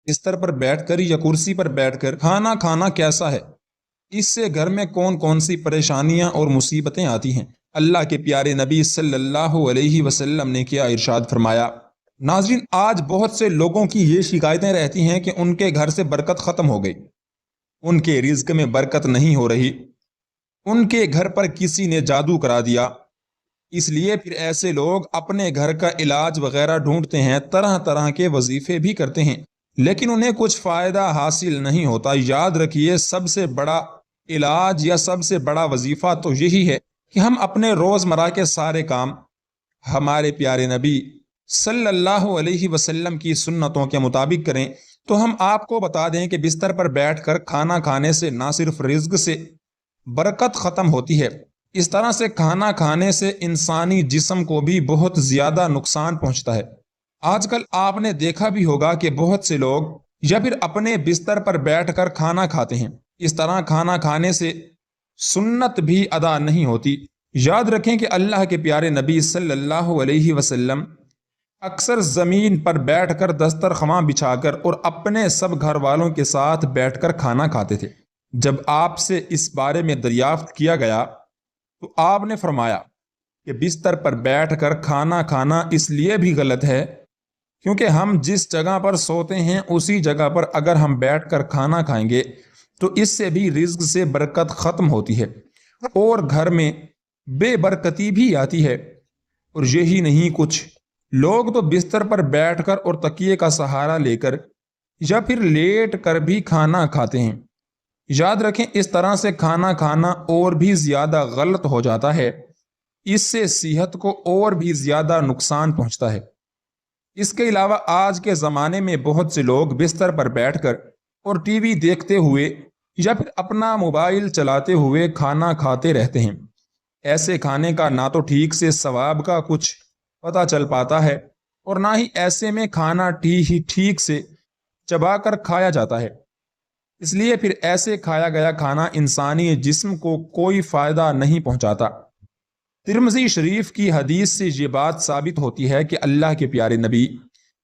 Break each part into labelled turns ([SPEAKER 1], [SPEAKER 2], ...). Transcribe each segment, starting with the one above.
[SPEAKER 1] بستر پر بیٹھ کر یا کرسی پر بیٹھ کر کھانا کھانا کیسا ہے، اس سے گھر میں کون کون سی پریشانیاں اور مصیبتیں آتی ہیں۔ اللہ کے پیارے نبی صلی اللہ علیہ وسلم نے کیا ارشاد فرمایا۔ ناظرین، آج بہت سے لوگوں کی یہ شکایتیں رہتی ہیں کہ ان کے گھر سے برکت ختم ہو گئی، ان کے رزق میں برکت نہیں ہو رہی، ان کے گھر پر کسی نے جادو کرا دیا۔ اس لیے پھر ایسے لوگ اپنے گھر کا علاج وغیرہ ڈھونڈتے ہیں، طرح طرح کے وظیفے بھی کرتے ہیں، لیکن انہیں کچھ فائدہ حاصل نہیں ہوتا۔ یاد رکھیے، سب سے بڑا علاج یا سب سے بڑا وظیفہ تو یہی ہے کہ ہم اپنے روزمرہ کے سارے کام ہمارے پیارے نبی صلی اللہ علیہ وسلم کی سنتوں کے مطابق کریں۔ تو ہم آپ کو بتا دیں کہ بستر پر بیٹھ کر کھانا کھانے سے نہ صرف رزق سے برکت ختم ہوتی ہے، اس طرح سے کھانا کھانے سے انسانی جسم کو بھی بہت زیادہ نقصان پہنچتا ہے۔ آج کل آپ نے دیکھا بھی ہوگا کہ بہت سے لوگ یا پھر اپنے بستر پر بیٹھ کر کھانا کھاتے ہیں، اس طرح کھانا کھانے سے سنت بھی ادا نہیں ہوتی۔ یاد رکھیں کہ اللہ کے پیارے نبی صلی اللہ علیہ وسلم اکثر زمین پر بیٹھ کر دسترخواں بچھا کر اور اپنے سب گھر والوں کے ساتھ بیٹھ کر کھانا کھاتے تھے۔ جب آپ سے اس بارے میں دریافت کیا گیا تو آپ نے فرمایا کہ بستر پر بیٹھ کر کھانا کھانا اس لیے بھی غلط ہے کیونکہ ہم جس جگہ پر سوتے ہیں اسی جگہ پر اگر ہم بیٹھ کر کھانا کھائیں گے تو اس سے بھی رزق سے برکت ختم ہوتی ہے اور گھر میں بے برکتی بھی آتی ہے۔ اور یہی نہیں، کچھ لوگ تو بستر پر بیٹھ کر اور تکیے کا سہارا لے کر یا پھر لیٹ کر بھی کھانا کھاتے ہیں۔ یاد رکھیں، اس طرح سے کھانا کھانا اور بھی زیادہ غلط ہو جاتا ہے، اس سے صحت کو اور بھی زیادہ نقصان پہنچتا ہے۔ اس کے علاوہ آج کے زمانے میں بہت سے لوگ بستر پر بیٹھ کر اور ٹی وی دیکھتے ہوئے یا پھر اپنا موبائل چلاتے ہوئے کھانا کھاتے رہتے ہیں۔ ایسے کھانے کا نہ تو ٹھیک سے ثواب کا کچھ پتہ چل پاتا ہے اور نہ ہی ایسے میں کھانا ٹھیک سے چبا کر کھایا جاتا ہے۔ اس لیے پھر ایسے کھایا گیا کھانا انسانی جسم کو کوئی فائدہ نہیں پہنچاتا۔ ترمذی شریف کی حدیث سے یہ بات ثابت ہوتی ہے کہ اللہ کے پیارے نبی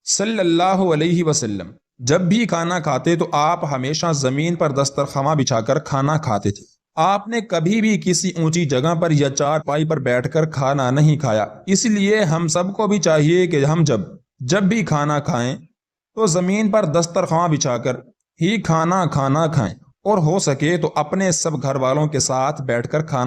[SPEAKER 1] صلی اللہ علیہ وسلم جب بھی کھانا کھاتے تو آپ ہمیشہ زمین پر دسترخواں بچھا کر کھانا کھاتے تھے۔ آپ نے کبھی بھی کسی اونچی جگہ پر یا چارپائی پر بیٹھ کر کھانا نہیں کھایا۔ اس لیے ہم سب کو بھی چاہیے کہ ہم جب بھی کھانا کھائیں تو زمین پر دسترخواں بچھا کر ہی کھانا کھائیں اور ہو سکے تو اپنے سب گھر والوں کے ساتھ بیٹھ کر کھانا